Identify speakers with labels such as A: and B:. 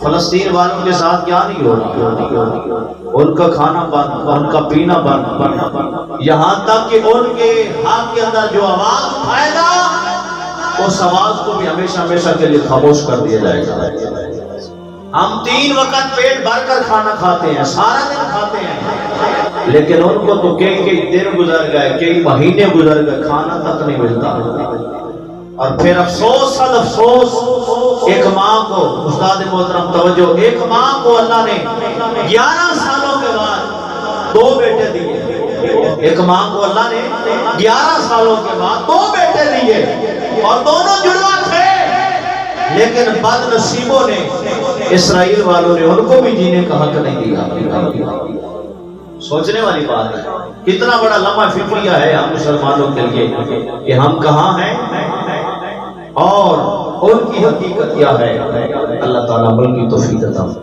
A: فلسطین والوں کے ساتھ کیا نہیں ہو رہا؟ ان کا کھانا بند، ان کا پینا بند، یہاں تک کہ ان کے حق کے اندر جو آواز اٹھائے گا اس آواز کو بھی ہمیشہ ہمیشہ کے لیے خاموش کر دیا جائے گا۔ ہم 3 وقت پیٹ بھر کر کھانا کھاتے ہیں، سارا دن کھاتے ہیں، لیکن ان کو تو کئی دن گزر گئے، کئی مہینے گزر گئے، کھانا تک نہیں ملتا۔ اور پھر افسوس صد افسوس، ایک ماں کو، استاد محترم توجہ، ایک ماں کو اللہ نے 11 سالوں کے بعد 2 بیٹے دیے۔ ایک ماں کو اللہ نے 11 سالوں کے بعد 2 بیٹے دیے اور دونوں جڑواں تھے، لیکن بد نصیبوں نے، اسرائیل والوں نے ان کو بھی جینے کا حق نہیں دیا۔ سوچنے والی بات ہے، کتنا بڑا لمحہ فکریہ ہے ہم مسلمانوں کے لیے کہ ہم کہاں ہیں اور ان کی حقیقت کیا ہے۔ اللہ تعالیٰ ملک کی توفیق عطا فرمائے۔